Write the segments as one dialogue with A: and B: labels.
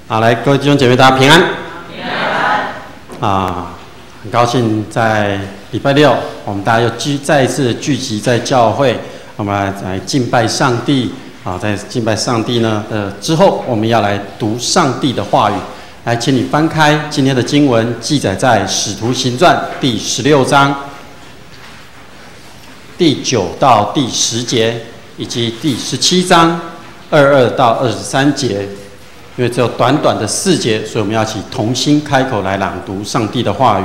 A: 好，来，各位弟兄姐妹，大家平安。
B: 平安。
A: 很高兴在礼拜六，我们大家又再一次聚集在教会，我们来敬拜上帝。在敬拜上帝呢之后，我们要来读上帝的话语。来，请你翻开今天的经文，记载在《使徒行传》第16章第9到第10节，以及第17章22到23节。因为只有短短的4节，所以我们要一起同心开口来朗读上帝的话语。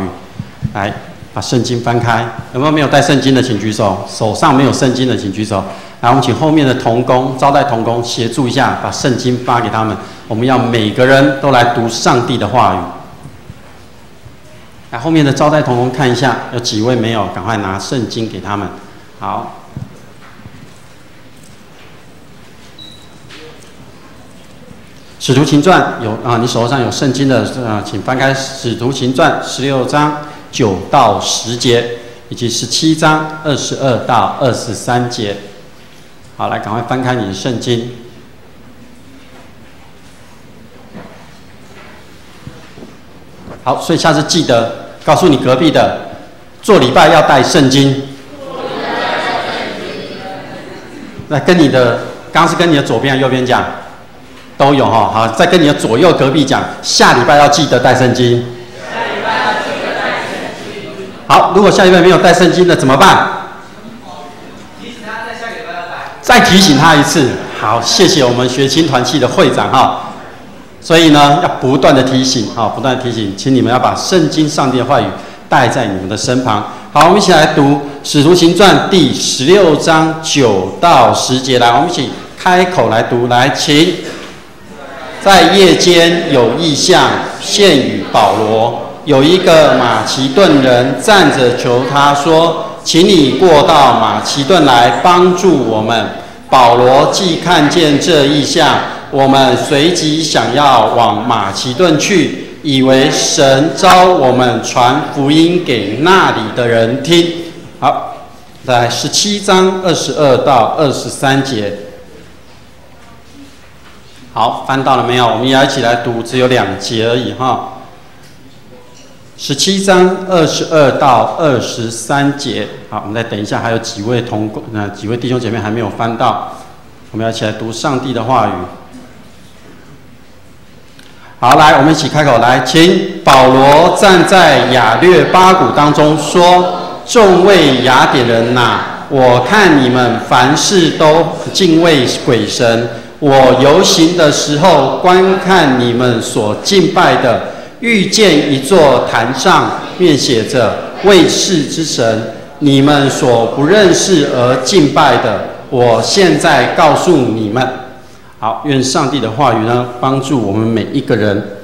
A: 来，把圣经翻开。有没有带圣经的，请举手。手上没有圣经的，请举手。来，我们请后面的同工、招待同工协助一下，把圣经发给他们。我们要每个人都来读上帝的话语。来，后面的招待同工看一下，有几位没有？赶快拿圣经给他们。好。使徒行传你手上有圣经的请翻开使徒行传16章9到10节，以及17章22到23节。好，来，赶快翻开你的圣经。好，所以下次记得告诉你隔壁的，做礼拜要带圣经。来，跟你的刚刚是跟你的左边还是右边讲？都有哈，好，再跟你的左右隔壁讲，下礼拜要记得带圣经。
B: 下礼拜要记得带圣经。
A: 好，如果下礼拜没有带圣经的怎么办？
B: 提醒他在下礼拜要带。
A: 再提醒他一次。好，谢谢我们学青团契的会长哈。所以呢，要不断的提醒，不断的提醒，请你们要把圣经上帝的话语带在你们的身旁。好，我们一起来读《使徒行传》第16章9到10节。来，我们一起开口来读，来，请。在夜间有异象现与保罗，有一个马其顿人站着求他说：“请你过到马其顿来帮助我们。”保罗既看见这异象，我们随即想要往马其顿去，以为神召我们传福音给那里的人听。好，在17章22到23节。好，翻到了没有？我们也要一起来读，只有2节而已哈。17章22到23节。好，我们再等一下，还有几位几位弟兄姐妹还没有翻到，我们要一起来读上帝的话语。好，来，我们一起开口来，请。保罗站在亚略巴谷当中说：“众位雅典人哪，我看你们凡事都敬畏鬼神。我游行的时候，观看你们所敬拜的，遇见一座坛上，面写着‘卫士之神’，你们所不认识而敬拜的，我现在告诉你们。”好，愿上帝的话语呢，帮助我们每一个人。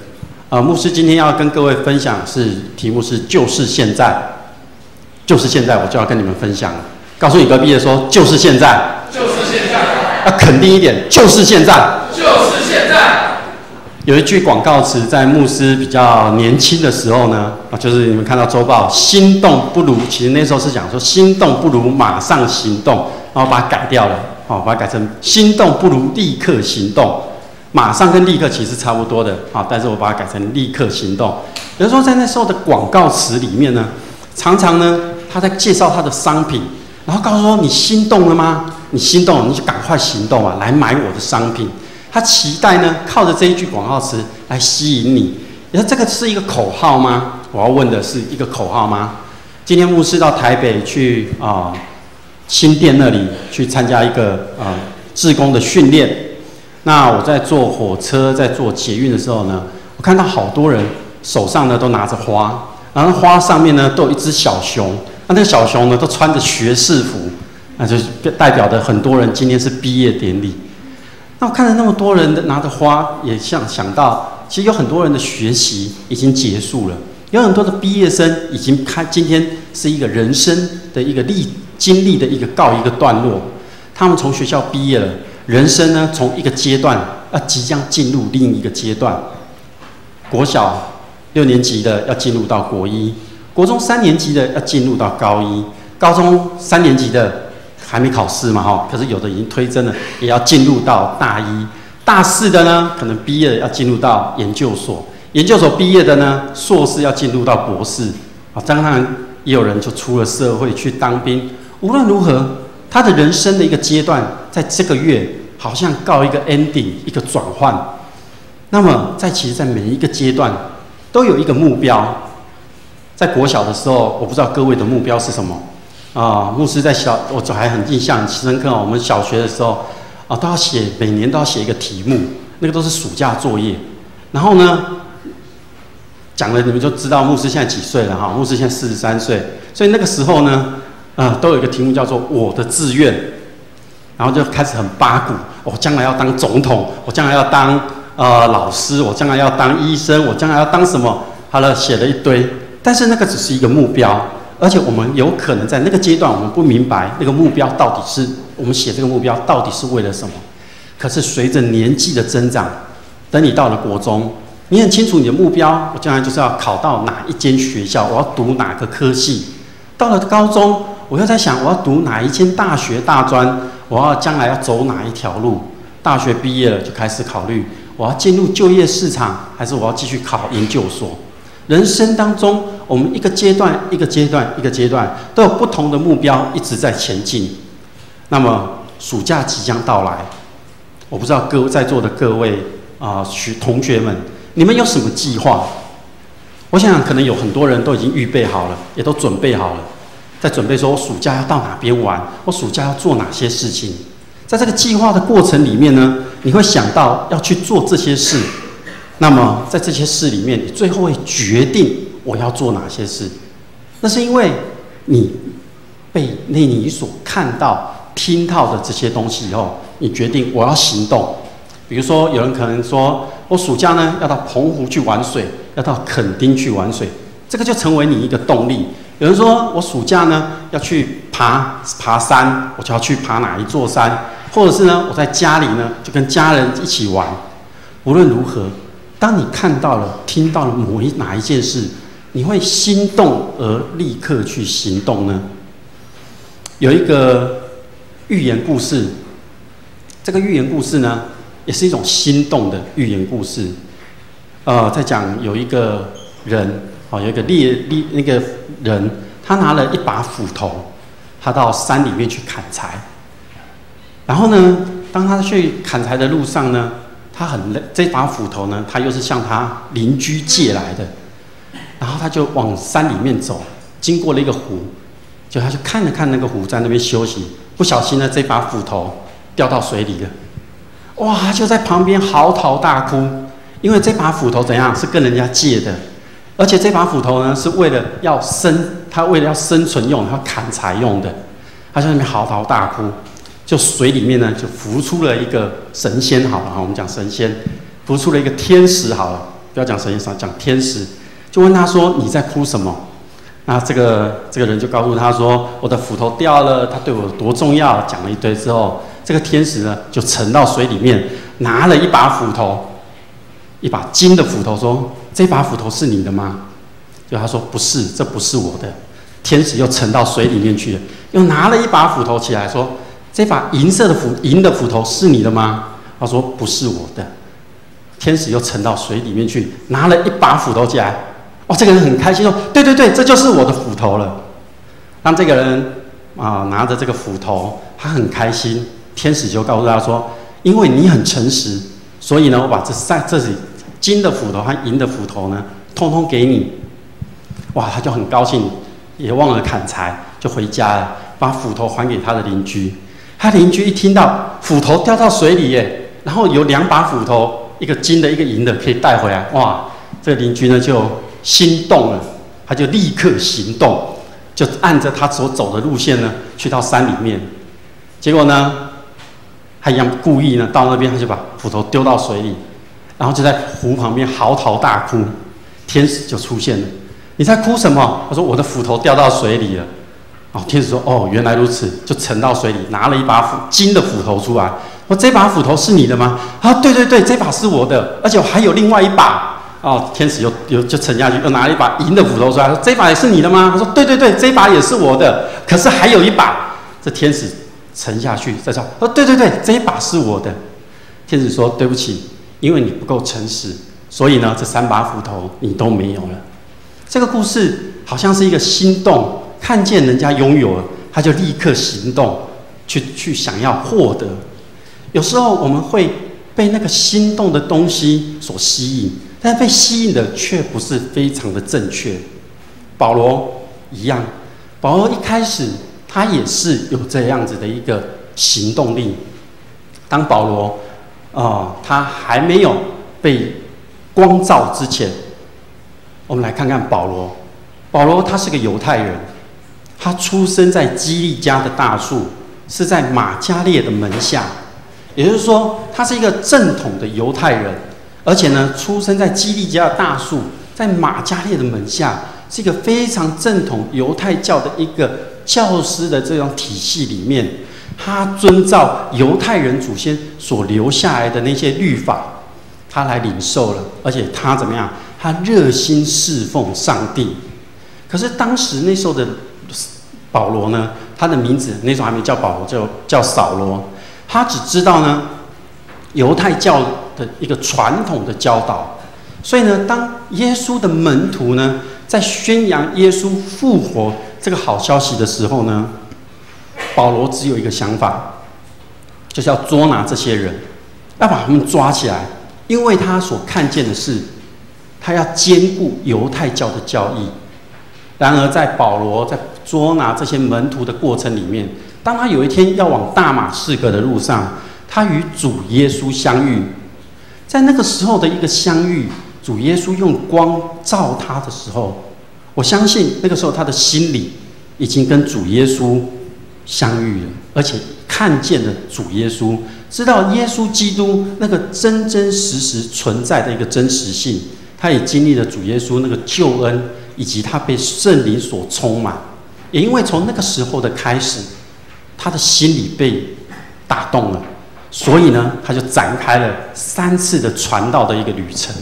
A: 牧师今天要跟各位分享题目是就是现在，就是现在，我就要跟你们分享了。告诉你隔壁的说，就是现在，
B: 就是现在。
A: 要肯定一点，就是现在，
B: 就是现在。
A: 有一句广告词，在牧师比较年轻的时候呢，就是你们看到周报，心动不如，其实那时候是讲说心动不如马上行动，然后把它改掉了，把它改成心动不如立刻行动。马上跟立刻其实差不多的，但是我把它改成立刻行动。比如说在那时候的广告词里面呢，常常呢他在介绍他的商品，然后告诉说你心动了吗？你心动了，你就赶快行动啊，来买我的商品。他期待呢，靠着这一句广告词来吸引你。你说这个是一个口号吗？我要问的是一个口号吗？今天牧师到台北去新店那里去参加一个志工的训练。那我在坐火车，在坐捷运的时候呢，我看到好多人手上呢都拿着花，然后花上面呢都有一只小熊，那个小熊呢都穿着学士服。那就是代表的很多人今天是毕业典礼。那我看着那么多人拿着花，也想到，其实有很多人的学习已经结束了，有很多的毕业生已经今天是一个人生的一个经历的告一个段落。他们从学校毕业了，人生呢从一个阶段即将进入另一个阶段。国小6年级的要进入到国1，国中3年级的要进入到高1，高中3年级的还没考试嘛，可是有的已经推甄了，也要进入到大1，大四的呢，可能毕业要进入到研究所，研究所毕业的呢，硕士要进入到博士。啊，当然也有人就出了社会去当兵。无论如何，他的人生的一个阶段，在这个月好像告一个 ending， 一个转换。那么其实，在每一个阶段都有一个目标。在国小的时候，我不知道各位的目标是什么啊？牧师我还很印象很深刻。我们小学的时候啊，都要写，每年都要写一个题目，那个都是暑假作业。然后呢，讲了你们就知道牧师现在几岁了哈？牧师现在43岁，所以那个时候呢，都有一个题目叫做我的志愿，然后就开始很八股，我将来要当总统，我将来要当老师，我将来要当医生，我将来要当什么？好了，写了一堆。但是那个只是一个目标，而且我们有可能在那个阶段，我们不明白那个目标到底是我们写这个目标到底是为了什么。可是随着年纪的增长，等你到了国中，你很清楚你的目标，我将来就是要考到哪一间学校，我要读哪个科系。到了高中，我又在想我要读哪一间大学大专，我要将来要走哪一条路。大学毕业了就开始考虑，我要进入就业市场，还是我要继续考研究所。人生当中，我们一个阶段一个阶段一个阶段都有不同的目标一直在前进。那么暑假即将到来，我不知道在座的各位同学们，你们有什么计划？我想可能有很多人都已经预备好了，也都准备好了，在准备说我暑假要到哪边玩，我暑假要做哪些事情。在这个计划的过程里面呢，你会想到要去做这些事。那么在这些事里面，你最后会决定我要做哪些事。那是因为你被你所看到、听到的这些东西以后，你决定我要行动。比如说，有人可能说，我暑假呢要到澎湖去玩水，要到垦丁去玩水，这个就成为你一个动力。有人说我暑假呢要去爬山，我就要去爬哪一座山，或者是呢我在家里呢就跟家人一起玩。无论如何，当你看到了、听到了哪一件事，你会心动而立刻去行动呢？有一个寓言故事，这个寓言故事呢，也是一种心动的寓言故事。在讲有一个人，有一个那个人，他拿了一把斧头，他到山里面去砍柴。然后呢，当他去砍柴的路上呢，他很累，这把斧头呢，他又是向他邻居借来的。然后他就往山里面走，经过了一个湖，就他就看了看那个湖，在那边休息。不小心呢，这把斧头掉到水里了。哇！他就在旁边嚎啕大哭，因为这把斧头怎样是跟人家借的，而且这把斧头呢是为了要生存用，要砍柴用的。他在那边嚎啕大哭。就水里面呢，就浮出了一个神仙，好了哈，我们讲神仙，浮出了一个天使，好了，不要讲神仙，讲天使，就问他说：“你在哭什么？”那这个人就告诉他说：“我的斧头掉了，它对我有多重要。”讲了一堆之后，这个天使呢就沉到水里面，拿了一把斧头，一把金的斧头，说：“这把斧头是你的吗？”就他说：“不是，这不是我的。”天使又沉到水里面去了，又拿了一把斧头起来说：“这把银的斧头是你的吗？”他说：“不是我的。”天使又沉到水里面去，拿了一把斧头起来。哦，这个人很开心说：“对对对，这就是我的斧头了。”当这个人拿着这个斧头，他很开心。天使就告诉他说：“因为你很诚实，所以呢，我把这里金的斧头和银的斧头呢，通通给你。”哇，他就很高兴，也忘了砍柴，就回家了，把斧头还给他的邻居。他邻居一听到斧头掉到水里耶，然后有2把斧头，一个金的，一个银的，可以带回来。哇，这个邻居呢就心动了，他就立刻行动，就按着他所走的路线呢，去到山里面。结果呢，他一样故意呢到那边，他就把斧头丢到水里，然后就在湖旁边嚎啕大哭。天使就出现了，你在哭什么？他说：“我的斧头掉到水里了。”哦，天使说：“哦，原来如此。”就沉到水里，拿了一把金的斧头出来。我这把斧头是你的吗？啊，对对对，这把是我的，而且我还有另外一把。哦，天使就沉下去，又拿了一把银的斧头出来，说：“这把也是你的吗？”他说：“对对对，这把也是我的，可是还有一把。”这天使沉下去，再说：“哦，对对对，这一把是我的。”天使说：“对不起，因为你不够诚实，所以呢，这3把斧头你都没有了。”这个故事好像是一个心动，看见人家拥有了，他就立刻行动，去想要获得。有时候我们会被那个心动的东西所吸引，但被吸引的却不是非常的正确。保罗一样，保罗一开始他也是有这样子的一个行动力。当保罗他还没有被光照之前，我们来看看保罗。保罗他是个犹太人，他出生在基利家的大树，是在马加列的门下，也就是说，他是一个正统的犹太人，而且呢，出生在基利家的大树，在马加列的门下，是一个非常正统犹太教的一个教师的这种体系里面，他遵照犹太人祖先所留下来的那些律法，他来领受了，而且他怎么样？他热心侍奉上帝。可是当时那时候的保罗呢，他的名字那时候还没叫保罗，叫扫罗。他只知道呢，犹太教的一个传统的教导。所以呢，当耶稣的门徒呢，在宣扬耶稣复活这个好消息的时候呢，保罗只有一个想法，就是要捉拿这些人，要把他们抓起来，因为他所看见的是，他要兼顾犹太教的教义。然而，在保罗在捉拿这些门徒的过程里面，当他有一天要往大马士革的路上，他与主耶稣相遇。在那个时候的一个相遇，主耶稣用光照他的时候，我相信那个时候他的心里已经跟主耶稣相遇了，而且看见了主耶稣，知道耶稣基督那个真真实实存在的一个真实性。他也经历了主耶稣那个救恩，以及他被圣灵所充满。也因为从那个时候的开始，他的心里被打动了，所以呢，他就展开了3次的传道的一个旅程。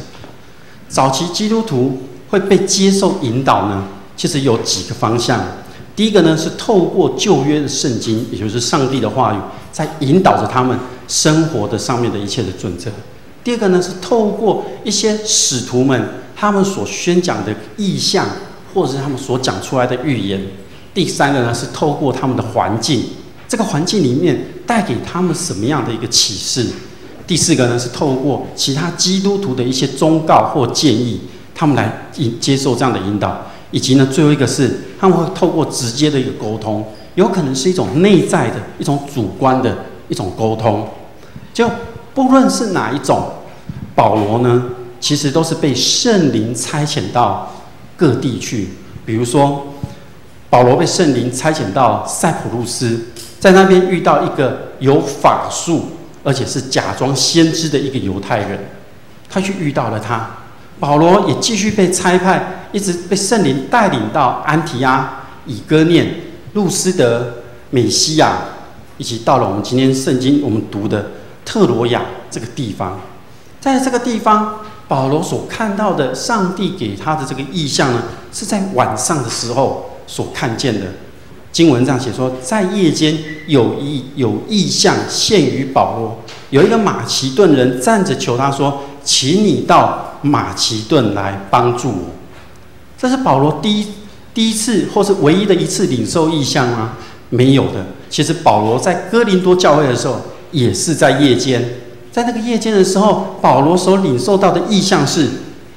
A: 早期基督徒会被接受引导呢，其实有几个方向。第一个呢，是透过旧约的圣经，也就是上帝的话语，在引导着他们生活的上面的一切的准则。第二个呢，是透过一些使徒们他们所宣讲的意象，或者是他们所讲出来的预言。第三个呢，是透过他们的环境，这个环境里面带给他们什么样的一个启示。第四个呢，是透过其他基督徒的一些忠告或建议，他们来接受这样的引导。以及呢，最后一个是他们会透过直接的一个沟通，有可能是一种内在的一种主观的一种沟通。就不论是哪一种，保罗呢，其实都是被圣灵差遣到各地去。比如说，保罗被圣灵差遣到塞浦路斯，在那边遇到一个有法术，而且是假装先知的一个犹太人，他去遇到了他。保罗也继续被差派，一直被圣灵带领到安提阿、以哥念、路斯德、美西亚，以及到了我们今天圣经我们读的特罗亚这个地方。在这个地方，保罗所看到的上帝给他的这个意象呢，是在晚上的时候所看见的。经文上写说，在夜间有异象现于保罗，有一个马其顿人站着求他说：“请你到马其顿来帮助我。”这是保罗第一次或是唯一的一次领受异象吗？没有的。其实保罗在哥林多教会的时候，也是在夜间。在那个夜间的时候，保罗所领受到的异象是，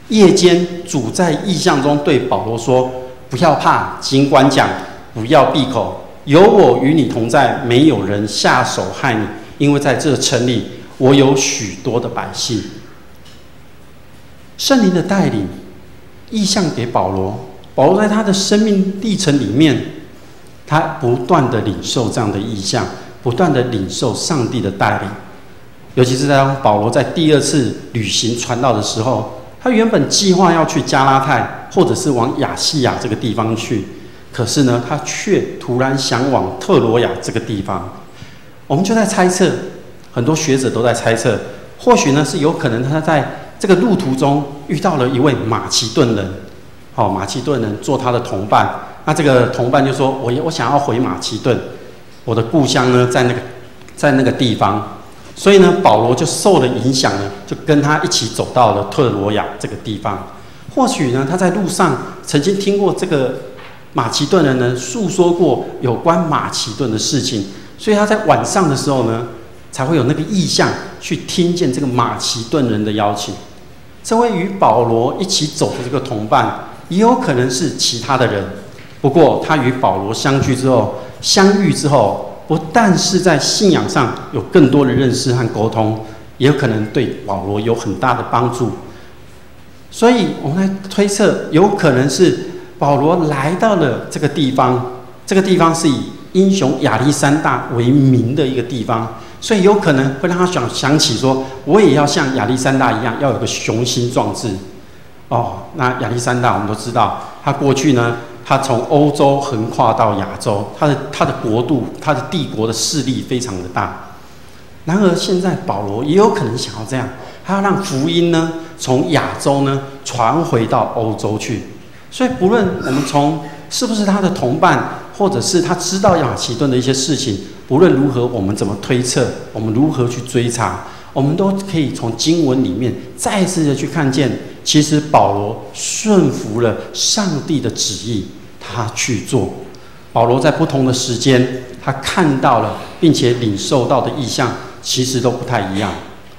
A: 夜间主在异象中对保罗说：“不要怕，尽管讲，不要闭口，有我与你同在，没有人下手害你，因为在这城里我有许多的百姓。”圣灵的带领，异象给保罗。保罗在他的生命历程里面，他不断的领受这样的异象，不断的领受上帝的带领。尤其是当保罗在第2次旅行传道的时候，他原本计划要去加拉太，或者是往亚细亚这个地方去，可是呢，他却突然想往特罗亚这个地方。我们就在猜测，很多学者都在猜测，或许呢是有可能他在这个路途中遇到了一位马其顿人，马其顿人做他的同伴。那这个同伴就说：“我想要回马其顿，我的故乡呢在那个地方。”所以呢，保罗就受了影响呢，就跟他一起走到了特罗亚这个地方。或许呢，他在路上曾经听过这个马其顿人呢诉说过有关马其顿的事情，所以他在晚上的时候呢，才会有那个意象去听见这个马其顿人的邀请。这位与保罗一起走的这个同伴，也有可能是其他的人。不过，他与保罗相遇之后，不但是在信仰上有更多的认识和沟通，也有可能对保罗有很大的帮助。所以，我们来推测，有可能是保罗来到了这个地方，这个地方是以英雄亚历山大为名的一个地方，所以有可能会让他想起说，我也要像亚历山大一样，要有个雄心壮志。那亚历山大我们都知道，他过去呢，他从欧洲横跨到亚洲，他的国度、他的帝国的势力非常的大。然而现在保罗也有可能想要这样，他要让福音呢从亚洲呢传回到欧洲去。所以不论我们从是不是他的同伴，或者是他知道马其顿的一些事情，不论如何，我们怎么推测，我们如何去追查，我们都可以从经文里面再次的去看见，其实保罗顺服了上帝的旨意，他去做。保罗在不同的时间，他看到了并且领受到的意象，其实都不太一样。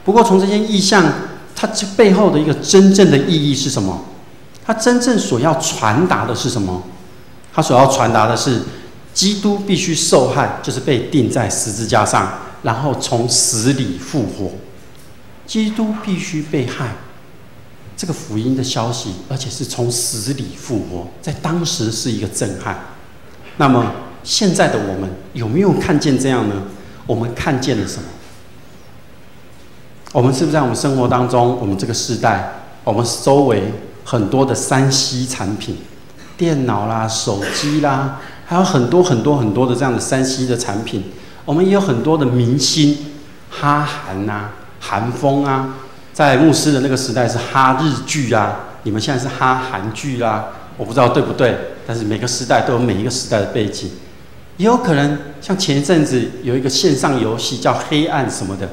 A: 不过从这些意象，它这背后的一个真正的意义是什么？他真正所要传达的是什么？他所要传达的是，基督必须受害，就是被钉在十字架上，然后从死里复活。基督必须被害，这个福音的消息，而且是从死里复活，在当时是一个震撼。那么现在的我们有没有看见这样呢？我们看见了什么？我们是不是在我们生活当中，我们这个时代，我们周围很多的3C 产品，电脑啦、手机啦，还有很多的这样的3C 的产品。我们也有很多的明星，哈韩啊、韩风啊，在牧师的那个时代是哈日剧啊，你们现在是哈韩剧啦，我不知道对不对，但是每个时代都有每一个时代的背景。也有可能像前一阵子有一个线上游戏叫黑暗什么的，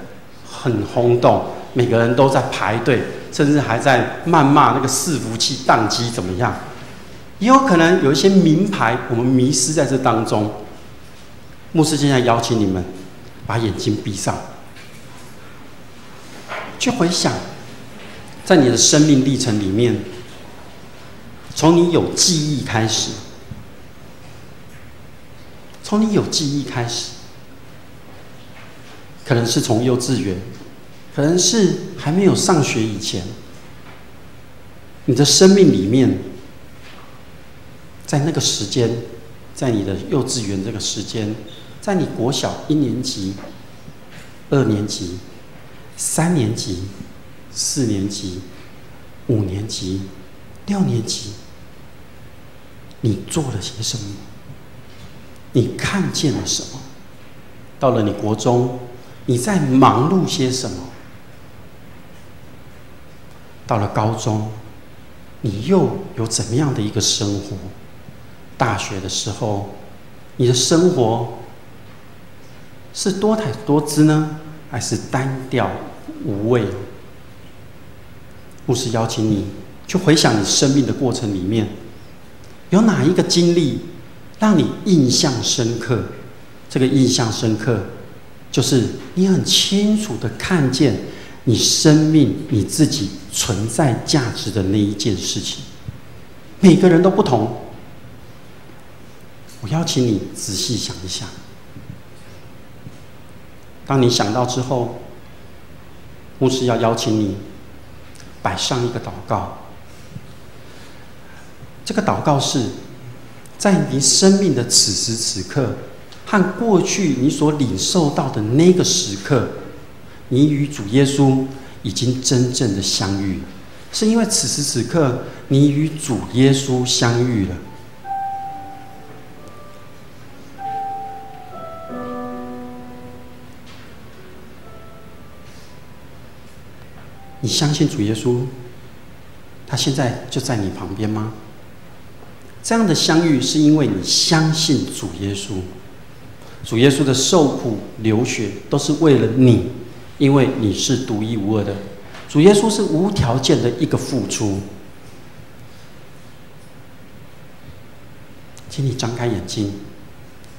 A: 很轰动，每个人都在排队，甚至还在谩骂那个伺服器宕机怎么样。也有可能有一些名牌，我们迷失在这当中。牧师现在邀请你们把眼睛闭上，去回想，在你的生命历程里面，从你有记忆开始，可能是从幼稚园，可能是还没有上学以前，你的生命里面，在那个时间，在你的幼稚园这个时间，在你国小1年级、2年级、3年级、4年级、5年级、6年级，你做了些什么？你看见了什么？到了你国中，你在忙碌些什么？到了高中，你又有怎么样的一个生活？大学的时候，你的生活是多彩多姿呢，还是单调无味？牧师邀请你去回想你生命的过程里面，有哪一个经历让你印象深刻？这个印象深刻，就是你很清楚的看见你生命你自己存在价值的那一件事情。每个人都不同，我邀请你仔细想一想。当你想到之后，牧师要邀请你摆上一个祷告。这个祷告是在你生命的此时此刻和过去你所领受到的那个时刻，你与主耶稣已经真正的相遇，是因为此时此刻你与主耶稣相遇了。你相信主耶稣，他现在就在你旁边吗？这样的相遇是因为你相信主耶稣，主耶稣的受苦流血都是为了你，因为你是独一无二的。主耶稣是无条件的一个付出。请你张开眼睛，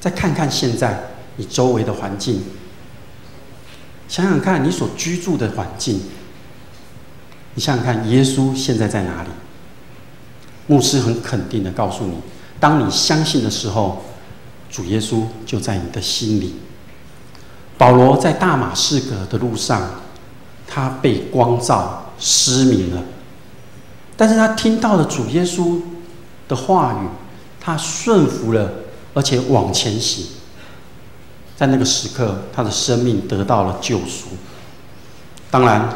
A: 再看看现在你周围的环境，想想看你所居住的环境，你想想看耶稣现在在哪里？牧师很肯定的告诉你，当你相信的时候，主耶稣就在你的心里。保罗在大马士革的路上，他被光照失明了，但是他听到了主耶稣的话语，他顺服了，而且往前行。在那个时刻，他的生命得到了救赎。当然，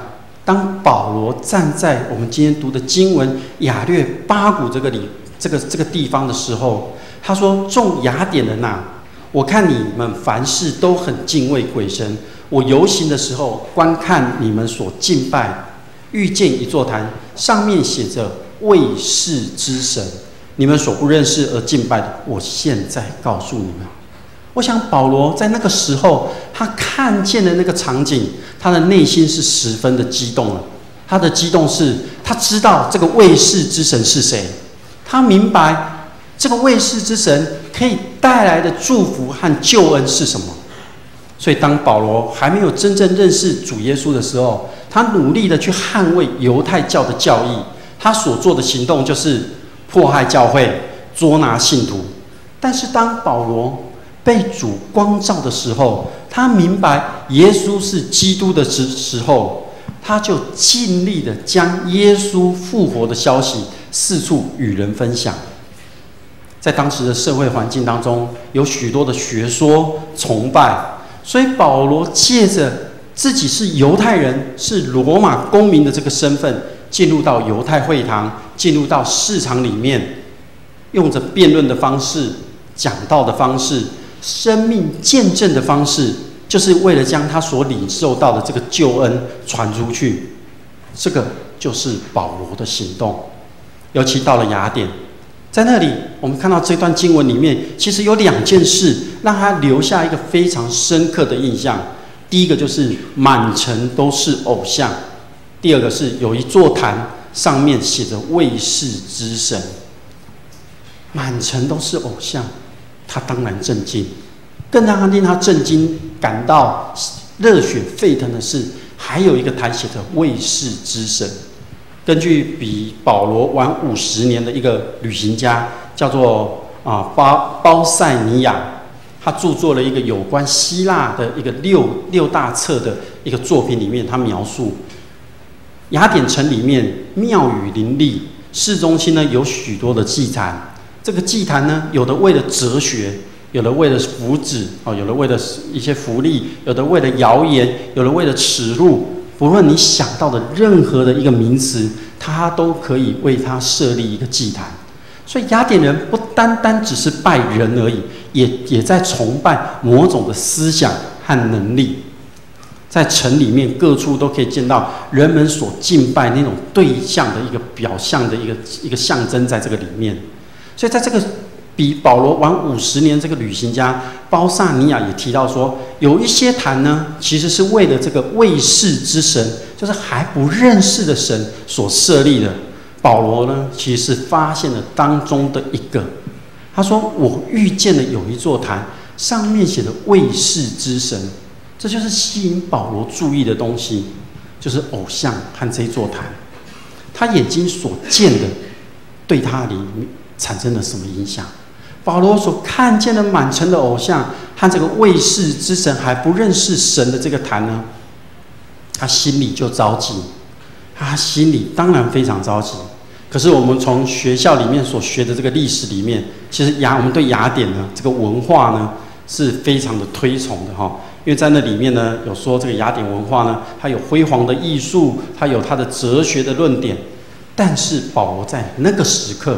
A: 当保罗站在我们今天读的经文雅略巴谷这个地方的时候，他说：“众雅典人啊，我看你们凡事都很敬畏鬼神。我游行的时候，观看你们所敬拜，遇见一座坛，上面写着卫士之神，你们所不认识而敬拜的，我现在告诉你们。”我想保罗在那个时候，他看见的那个场景，他的内心是十分的激动了。他的激动是，他知道这个卫士之神是谁，他明白这个卫士之神可以带来的祝福和救恩是什么。所以当保罗还没有真正认识主耶稣的时候，他努力的去捍卫犹太教的教义，他所做的行动就是迫害教会，捉拿信徒。但是当保罗被主光照的时候，他明白耶稣是基督的时候，他就尽力的将耶稣复活的消息四处与人分享。在当时的社会环境当中，有许多的学说崇拜，所以保罗借着自己是犹太人，是罗马公民的这个身份，进入到犹太会堂，进入到市场里面，用着辩论的方式、讲道的方式、生命见证的方式，就是为了将他所领受到的这个救恩传出去。这个就是保罗的行动。尤其到了雅典，在那里我们看到这段经文里面，其实有两件事让他留下一个非常深刻的印象。第一个就是满城都是偶像，第二个是有一座坛，上面写着卫士之神。满城都是偶像，他当然震惊。更令他震惊、感到热血沸腾的是，还有一个坛写着卫士之神。根据比保罗晚50年的一个旅行家，叫做包塞尼亚，他著作了一个有关希腊的一个六大册的一个作品里面，他描述雅典城里面庙宇林立，市中心呢有许多的祭坛。这个祭坛呢，有的为了哲学，有的为了福祉，有的为了一些福利，有的为了谣言，有的为了耻辱。不论你想到的任何的一个名词，他都可以为他设立一个祭坛。所以雅典人不单单只是拜人而已，也在崇拜某种的思想和能力。在城里面各处都可以见到人们所敬拜那种对象的一个表象的一个象征在这个里面。所以在这个比保罗晚50年这个旅行家包萨尼亚也提到说，有一些坛呢，其实是为了这个卫士之神，就是还不认识的神所设立的。保罗呢，其实是发现了当中的一个。他说：“我遇见了有一座坛，上面写的卫士之神。”这就是吸引保罗注意的东西，就是偶像和这座坛。他眼睛所见的，对他里产生了什么影响？保罗所看见的满城的偶像和这个卫士之神还不认识神的这个坛呢，他心里就着急。他心里当然非常着急。可是我们从学校里面所学的这个历史里面，其实我们对雅典呢这个文化呢是非常的推崇的哈。因为在那里面呢，有说这个雅典文化呢，它有辉煌的艺术，它有它的哲学的论点。但是保罗在那个时刻，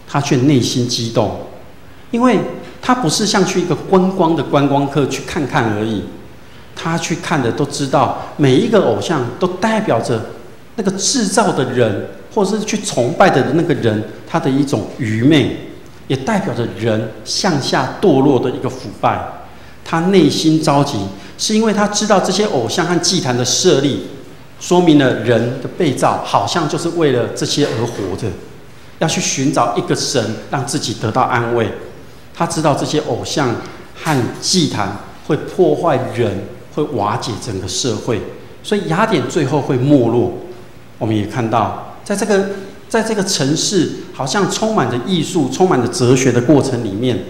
A: 他却内心激动，因为他不是像去一个观光的观光客去看看而已，他去看的都知道，每一个偶像都代表着那个制造的人，或者是去崇拜的那个人，他的一种愚昧，也代表着人向下堕落的一个腐败。他内心着急，是因为他知道这些偶像和祭坛的设立，说明了人的被造好像就是为了这些而活着，要去寻找一个神，让自己得到安慰。他知道这些偶像和祭坛会破坏人，会瓦解整个社会，所以雅典最后会没落。我们也看到，在这个城市，好像充满着艺术、充满着哲学的过程里面，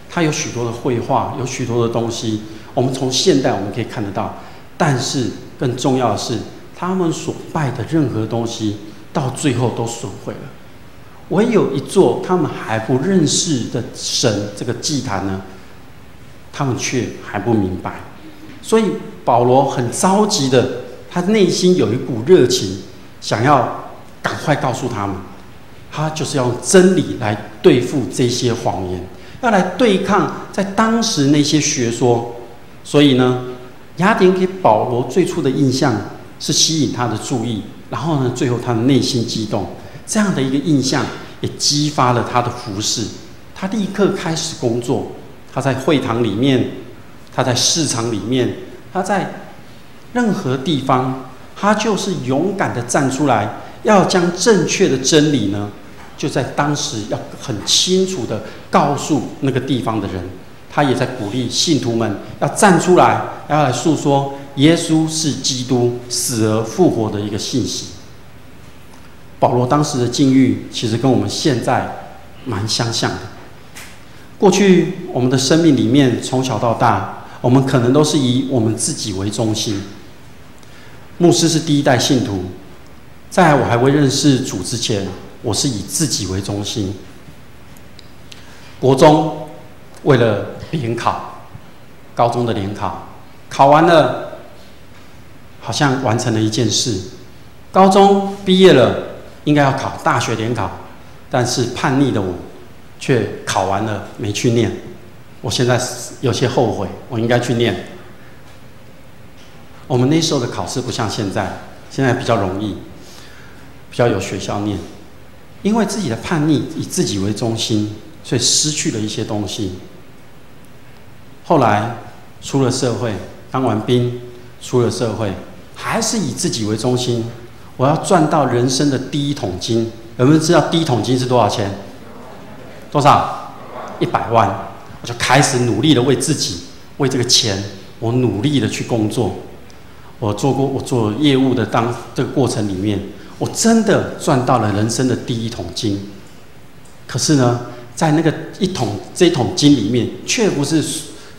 A: 它有许多的绘画，有许多的东西。我们从现代我们可以看得到，但是更重要的是，他们所拜的任何东西，到最后都损毁了。唯有一座他们还不认识的神，这个祭坛呢，他们却还不明白。所以保罗很着急的，他内心有一股热情，想要赶快告诉他们，他就是要用真理来对付这些谎言，要来对抗在当时那些学说。所以呢，雅典给保罗最初的印象是吸引他的注意，然后呢，最后他的内心激动，这样的一个印象也激发了他的服事。他立刻开始工作，他在会堂里面，他在市场里面，他在任何地方，他就是勇敢的站出来，要将正确的真理呢，就在当时要很清楚的告诉那个地方的人。他也在鼓励信徒们要站出来，要来诉说耶稣是基督死而复活的一个信息。保罗当时的境遇其实跟我们现在蛮相像的。过去我们的生命里面，从小到大，我们可能都是以我们自己为中心。牧师是第一代信徒，在我还未认识主之前，我是以自己为中心。国中为了联考，高中的联考，考完了，好像完成了一件事。高中毕业了，应该要考大学联考，但是叛逆的我，却考完了没去念。我现在有些后悔，我应该去念。我们那时候的考试不像现在，现在比较容易，比较有学校念。因为自己的叛逆，以自己为中心，所以失去了一些东西。后来出了社会，当完兵，出了社会，还是以自己为中心。我要赚到人生的第一桶金。有没有知道第一桶金是多少钱？多少？100万。我就开始努力的为自己，为这个钱，我努力的去工作。我做业务的这个过程里面，我真的赚到了人生的第一桶金。可是呢，在这一桶金里面，却不是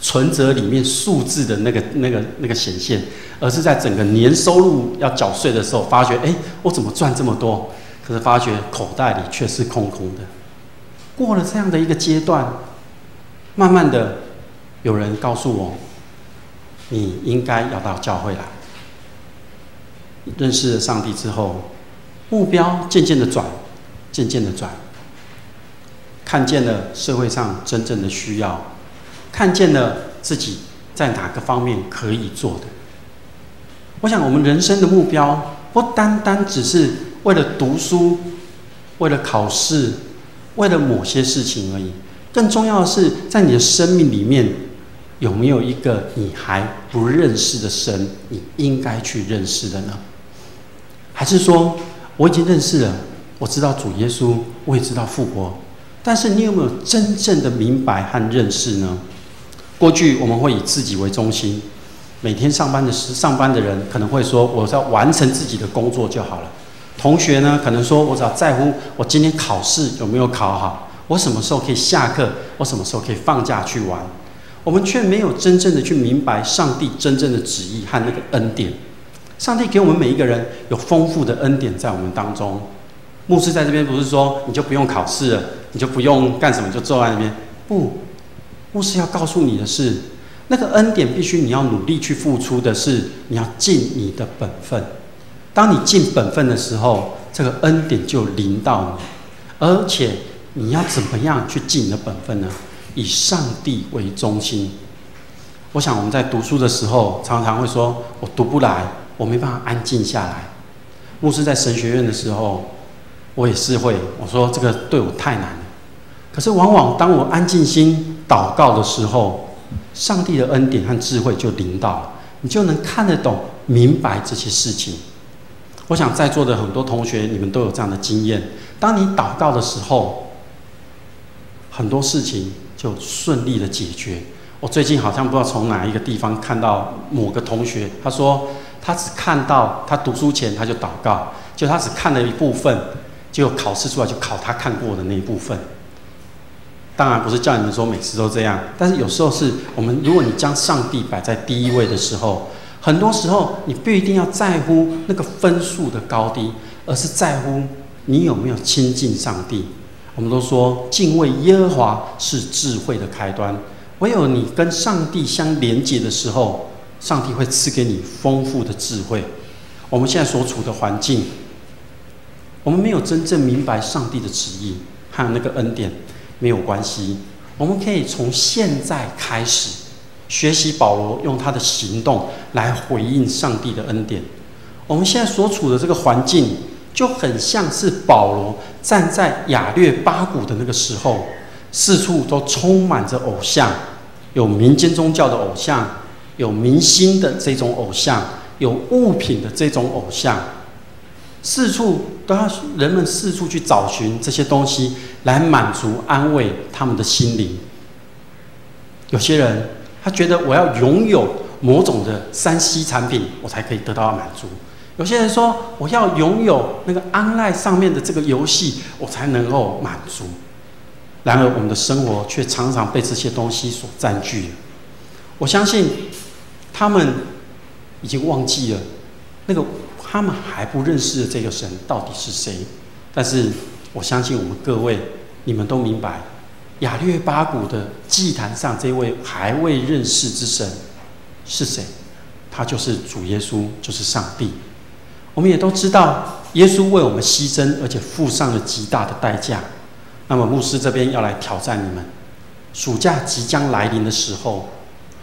A: 存折里面数字的那个显现，而是在整个年收入要缴税的时候，发觉，我怎么赚这么多？可是发觉口袋里却是空空的。过了这样的一个阶段，慢慢的，有人告诉我，你应该要到教会来。认识了上帝之后，目标渐渐的转，看见了社会上真正的需要。看见了自己在哪个方面可以做的。我想我们人生的目标不单单只是为了读书，为了考试，为了某些事情而已。更重要的是，在你的生命里面，有没有一个你还不认识的神，你应该去认识的呢？还是说，我已经认识了，我知道主耶稣，我也知道复活，但是你有没有真正的明白和认识呢？过去我们会以自己为中心，每天上班的人可能会说，我只要完成自己的工作就好了。同学呢，可能说我只要在乎我今天考试有没有考好，我什么时候可以下课，我什么时候可以放假去玩。我们却没有真正的去明白上帝真正的旨意和那个恩典。上帝给我们每一个人有丰富的恩典在我们当中。牧师在这边不是说你就不用考试了，你就不用干什么，就坐在那边。不，牧师要告诉你的是，那个恩典必须你要努力去付出的是，你要尽你的本分。当你尽本分的时候，这个恩典就临到你。而且你要怎么样去尽你的本分呢？以上帝为中心。我想我们在读书的时候，常常会说，我读不来，我没办法安静下来。牧师在神学院的时候，我也是会，我说这个对我太难了。可是往往当我安静心祷告的时候，上帝的恩典和智慧就临到了。你就能看得懂、明白这些事情。我想在座的很多同学，你们都有这样的经验：当你祷告的时候，很多事情就顺利的解决。我最近好像不知道从哪一个地方看到某个同学，他说他只看到他读书前他就祷告，就他只看了一部分，结果考试出来就考他看过的那一部分。当然不是叫你们说每次都这样，但是有时候是我们，如果你将上帝摆在第一位的时候，很多时候你不一定要在乎那个分数的高低，而是在乎你有没有亲近上帝。我们都说敬畏耶和华是智慧的开端，唯有你跟上帝相连结的时候，上帝会赐给你丰富的智慧。我们现在所处的环境，我们没有真正明白上帝的旨意和那个恩典，没有关系，我们可以从现在开始学习保罗用他的行动来回应上帝的恩典。我们现在所处的这个环境，就很像是保罗站在亚略巴谷的那个时候，四处都充满着偶像，有民间宗教的偶像，有明星的这种偶像，有物品的这种偶像，四处都要人们四处去找寻这些东西来满足安慰他们的心灵。有些人他觉得我要拥有某种的3C 产品，我才可以得到满足。有些人说我要拥有那个 online 上面的这个游戏，我才能够满足。然而我们的生活却常常被这些东西所占据了。我相信他们已经忘记了那个他们还不认识的这个神到底是谁。但是我相信我们各位，你们都明白亚略巴谷的祭坛上这位还未认识之神是谁，他就是主耶稣，就是上帝。我们也都知道耶稣为我们牺牲，而且付上了极大的代价。那么牧师这边要来挑战你们，暑假即将来临的时候，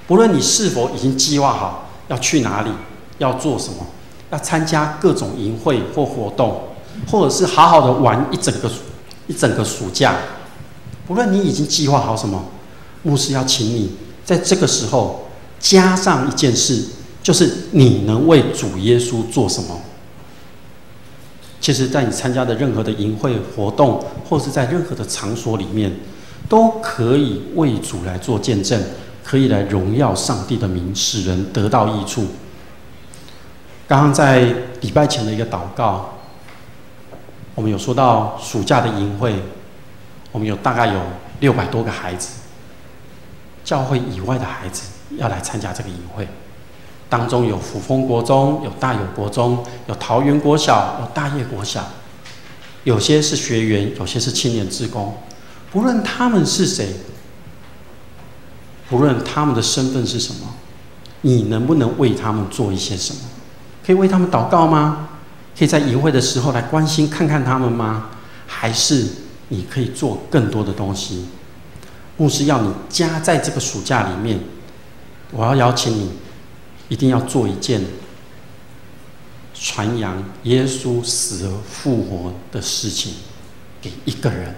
A: 不论你是否已经计划好要去哪里，要做什么，要参加各种营会或活动，或者是好好的玩一整个暑假，不论你已经计划好什么，牧师要请你在这个时候加上一件事，就是你能为主耶稣做什么。其实在你参加的任何的营会活动，或是在任何的场所里面，都可以为主来做见证，可以来荣耀上帝的名，使人得到益处。刚刚在礼拜前的一个祷告，我们有说到暑假的营会，我们有大概有600多个孩子，教会以外的孩子要来参加这个营会。当中有辅丰国中，有大有国中，有桃园国小，有大业国小，有些是学员，有些是青年志工。不论他们是谁，不论他们的身份是什么，你能不能为他们做一些什么？可以为他们祷告吗？可以在营会的时候来关心看看他们吗？还是你可以做更多的东西？牧师要你加在这个暑假里面，我要邀请你一定要做一件传扬耶稣死而复活的事情给一个人。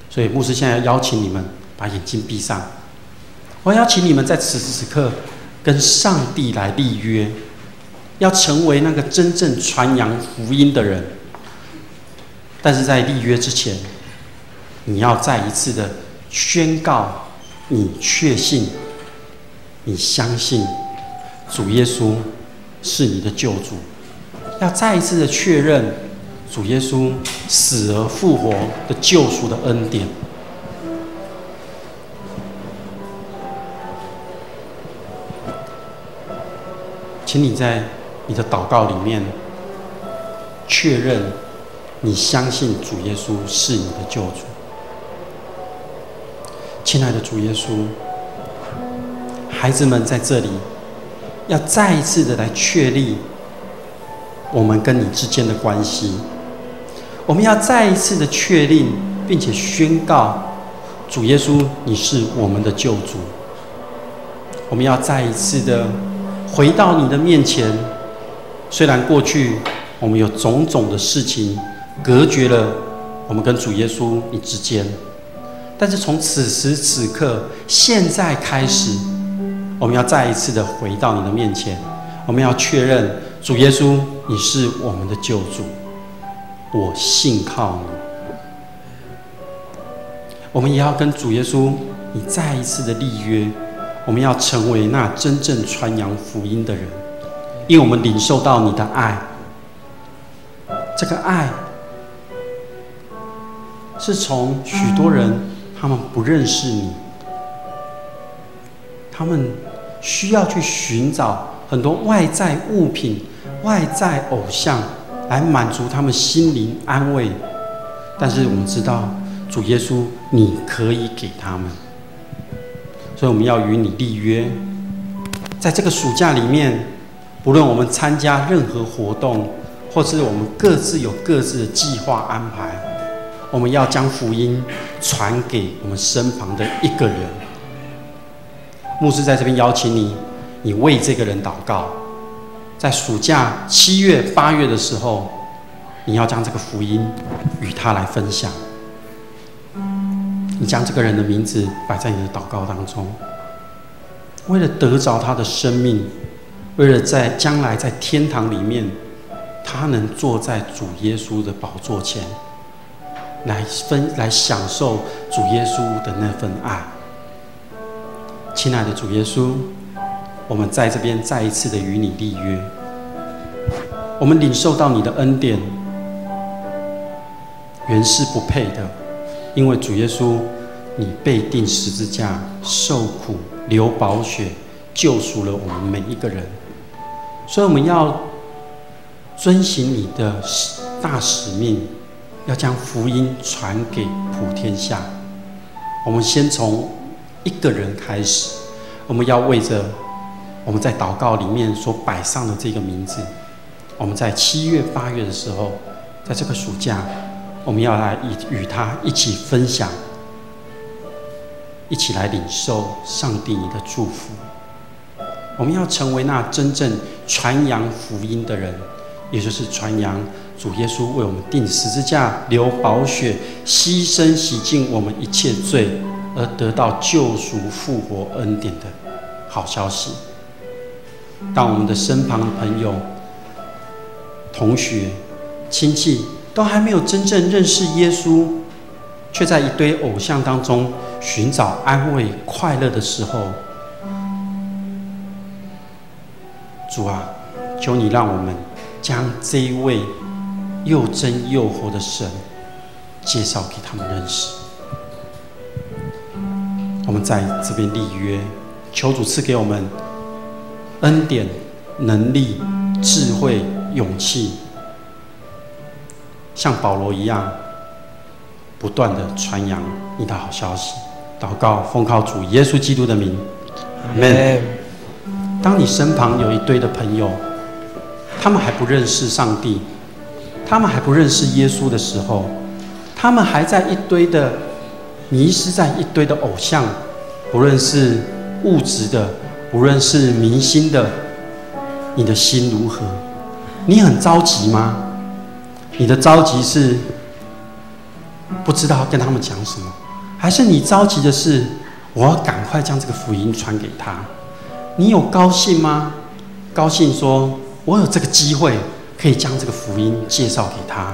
A: 所以牧师现在邀请你们把眼睛闭上，我邀请你们在此时此刻跟上帝来立约，要成为那个真正传扬福音的人。但是在立约之前，你要再一次的宣告你确信，你相信主耶稣是你的救主，要再一次的确认主耶稣死而复活的救赎的恩典。请你在你的祷告里面确认你相信主耶稣是你的救主。亲爱的主耶稣，孩子们在这里要再一次的来确立我们跟你之间的关系，我们要再一次的确定并且宣告主耶稣你是我们的救主。我们要再一次的回到你的面前，虽然过去我们有种种的事情隔绝了我们跟主耶稣你之间，但是从此时此刻现在开始，我我们要再一次的回到你的面前，我们要确认主耶稣，你是我们的救主，我信靠你。我们也要跟主耶稣，你再一次的立约，我们要成为那真正传扬福音的人，因为我们领受到你的爱。这个爱是从许多人他们不认识你，他们需要去寻找很多外在物品、外在偶像来满足他们心灵安慰，但是我们知道主耶稣你可以给他们，所以我们要与你立约，在这个暑假里面，不论我们参加任何活动，或是我们各自有各自的计划安排，我们要将福音传给我们身旁的一个人。牧师在这边邀请你，你为这个人祷告。在暑假7月、8月的时候，你要将这个福音与他来分享。你将这个人的名字摆在你的祷告当中，为了得着他的生命，为了在将来在天堂里面，他能坐在主耶稣的宝座前，来享受主耶稣的那份爱。亲爱的主耶稣，我们在这边再一次的与你立约，我们领受到你的恩典，原是不配的，因为主耶稣，你被钉十字架，受苦，流宝血，救赎了我们每一个人。所以我们要遵行你的大使命，要将福音传给普天下。我们先从一个人开始，我们要为着我们在祷告里面所摆上的这个名字，我们在7月、8月的时候，在这个暑假，我们要来与他一起分享，一起来领受上帝你的祝福。我们要成为那真正传扬福音的人，也就是传扬主耶稣为我们钉十字架、流宝血、牺牲洗净我们一切罪，而得到救赎、复活恩典的好消息。当我们的身旁的朋友、同学、亲戚都还没有真正认识耶稣，却在一堆偶像当中寻找安慰、快乐的时候，主啊，求你让我们将这一位又真又活的神介绍给他们认识。我们在这边立约，求主赐给我们恩典、能力、智慧、勇气，像保罗一样，不断的传扬你的好消息。祷告，奉靠主耶稣基督的名，阿们。当你身旁有一堆的朋友，他们还不认识上帝，他们还不认识耶稣的时候，他们还在一堆的迷失在一堆的偶像，不论是物质的，不论是明星的，你的心如何？你很着急吗？你的着急是不知道跟他们讲什么，还是你着急的是我要赶快将这个福音传给他？你有高兴吗？高兴说我有这个机会可以将这个福音介绍给他。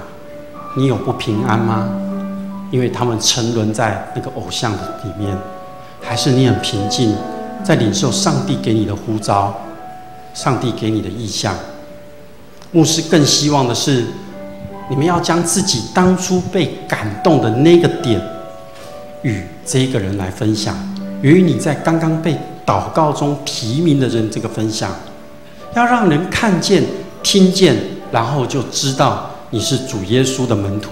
A: 你有不平安吗？因为他们沉沦在那个偶像里面，还是你很平静，在领受上帝给你的呼召，上帝给你的意象？牧师更希望的是，你们要将自己当初被感动的那个点，与这个人来分享，与你在刚刚被祷告中提名的人这个分享，要让人看见、听见，然后就知道你是主耶稣的门徒。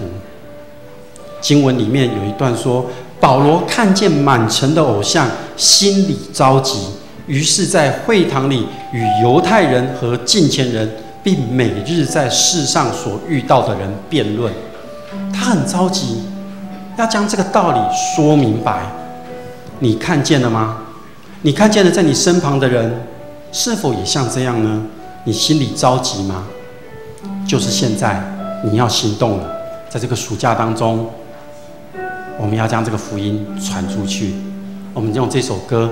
A: 经文里面有一段说，保罗看见满城的偶像，心里着急，于是在会堂里与犹太人和近前人，并每日在世上所遇到的人辩论。他很着急，要将这个道理说明白。你看见了吗？你看见了在你身旁的人是否也像这样呢？你心里着急吗？就是现在你要行动了。在这个暑假当中，我们要将这个福音传出去。我们用这首歌